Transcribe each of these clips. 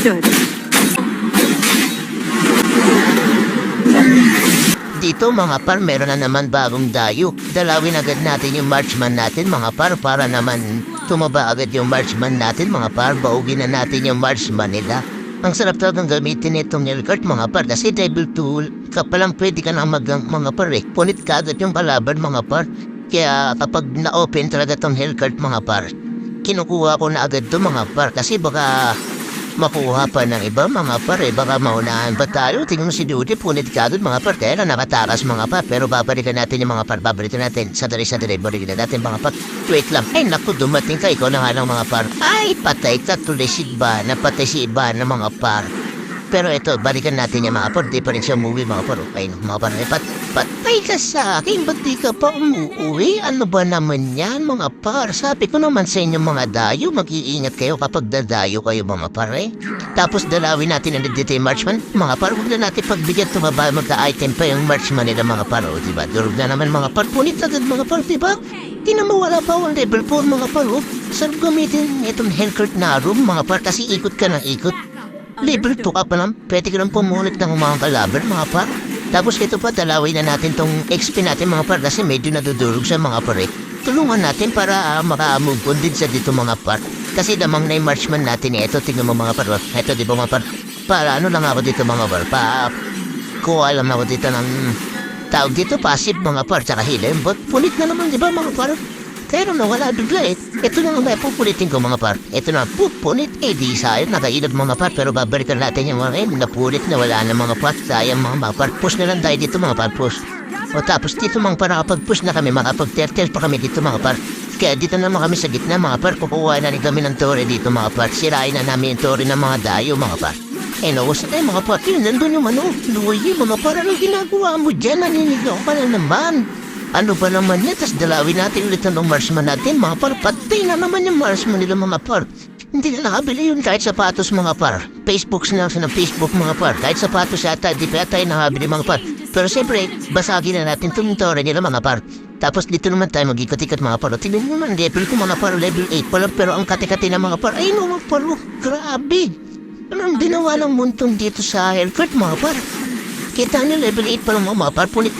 Understood. Dito mga par, meron na naman bagong dayo. Dalawin agad natin yung marchman natin mga par para naman tumaba agad yung marchman natin mga par. Baugin na natin yung marchman nila. Ang sarap talagang gamitin itong nail cart mga par kasi devil tool ka palang pwede ka na mga par eh. Punit ka agad yung kalaban mga par. Kaya kapag na-open talaga itong nail cart mga par, kinukuha ko na agad to mga par kasi baka makuha pa ng iba mga par eh. Baka maunahan pa tayo. Tingnan mo si Duty, punit ka agad mga par. Kaya na nakatakas mga par. Pero babalikan natin yung mga par. Babalikan natin. Sandali. Balikan natin mga par. Wait lang. Ay naku, dumating ka. Ikaw na nga lang mga par. Ay, patay ka. Tuloy si Iba. Napatay si Iba na mga par. Pero ito, balikan natin yung mga par. Di pa rin siya umuwi mga par. Okay, mga par. Patay ka sa akin. Ba't di ka pa umuwi? Ano ba naman yan mga par? Sabi ko naman sa inyo mga dayo, mag-iingat kayo kapag dadayo kayo mga par eh. Tapos dalawin natin ang dito yung marchman. Mga par, huwag na natin pagbigyan tumaba magka-item pa yung marchman nila mga par. O diba? Durog na naman mga par. Punit agad mga par, diba? Di na mawala pa ang level 4 mga par. O, sarap gamitin itong Hellcurt na room mga par kasi ikot ka ng ikot. Level 2 ka pa lang, pwede ka lang pumunit ng mga kalaban mga par. Tapos ito pa, dalawin na natin tong XP natin mga par kasi medyo nadudurog sa mga par eh. Tulungan natin para maka-move on din sa dito mga par. Kasi damang na yung marchman natin eh. Ito, tingnan mo mga par. Ito di ba mga par? Para ano lang ako dito mga par. Kuha lang ako dito ng tawag dito, passive mga par. Tsaka healer. But punit na naman di ba mga par? Pero nawala bigla eh. Ito na nga may pupulitin ko mga par. Ito na pupunit eh di sayang nakailad mga par. Pero babalikan natin yung mga napulit na wala na mga par. Sayang mga par. Push na lang tayo dito mga par. Push. O tapos dito mga par nakapag-push na kami. Makapag-tertel pa kami dito mga par. Kaya dito naman kami sa gitna mga par. Kukuha na rin kami ng tore dito mga par. Sirain na namin yung tore ng mga dayo mga par. Eh nausap tayo mga par. Yun nandun yung ano. Luwi mga par. Anong ginagawa mo dyan? Naninigaw ka na naman. Ano ba naman yan? Tapos dalawin natin ulit ng marksman natin mga par. Patay na naman yung marksman nila mga par. Hindi na nakabili yun kahit sapatos mga par. Facebook na ng Facebook mga par. Kahit sapatos yata, di pa tayo nakabili mga par. Pero siyempre, basagin na natin itong tore nila mga par. Tapos dito naman tayo mag-ikot-ikot mga par. Tignan nyo naman, level ko mga par, level 8 pa lang. Pero ang kati-kati na mga par, ay mga par, grabe. Anong ginawa ng muntong dito sa Hellcurt mga par? Kita nyo level 8 pa lang mga par. Punit.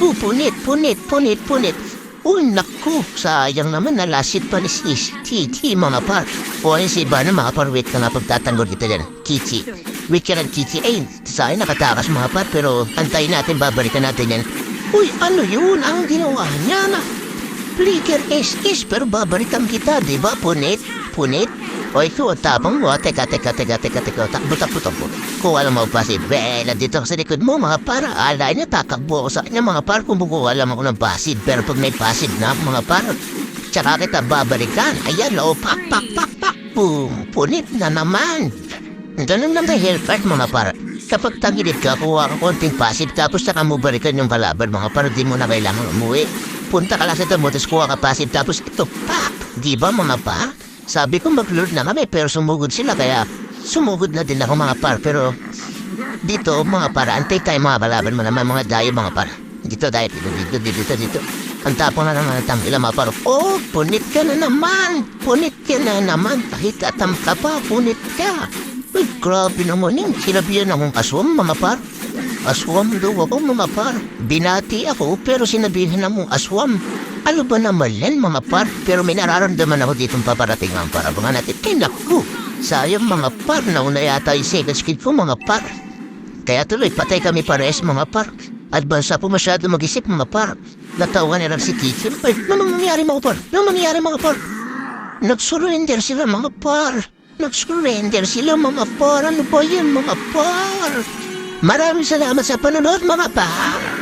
Uy, naku, sayang naman nalasit pa ni sis. Kiki mga par. O ano si Iba na mga par, wait ka nga pagtatanggol kita dyan. Kiki. Wait ka lang Kiki. Ay, sayang nakatakas mga par. Pero antayin natin, babalikan natin yan. Uy, ano yun? Ang ginawa niya na flicker is pero babalikan kita, di ba? Punit. O ito, tapang mo. Teka. Takbo. Kuha lang mo passive. Bela, dito sa likod mo, mga para. Alay niya, takakbo ako sa kanya, mga par. Kung bukuha lang ako ng passive. Pero pag may passive na, mga par, tsaka kita babalikan. Ayan, o, pak. Boom. Punit na naman. Ganun lang na Hellcurt, mga par. Kapag tagilid ka, kuha ka konting passive. Tapos saka mo balikan yung kalaban, mga par. Di mo na kailangan umuwi. Punta ka lang sa tamo, tapos kuha ka passive. Tapos ito, pak. Di ba, mga par? Sabi ko mag-lord na kami pero sumugod sila kaya sumugod na din ako mga par. Pero dito mga par, antay tayo mga kalaban mo naman mga dayo mga par. Dito. Ang tapong na naman ang tangila mga par. Oh, punit ka na naman. Kahit atam ka pa, punit ka. Uy, grabe naman yun. Sinabihan akong aswam mga par. Aswam daw ako mga par. Binati ako pero sinabihan akong aswam. Ano ba naman yan mga par? Pero may nararamdaman ako ditong paparating ang parabangan natin. Kaya naku, sayang mga par. Nauna yata yung second skill ko mga par. Kaya tuloy, patay kami pares mga par. Advansa po masyado mag-isip mga par. Natawa nilang si Kiki. Ay, anong nangyari mga par? Nag-surrender sila mga par. Ano ba yan mga par? Maraming salamat sa panonood mga par.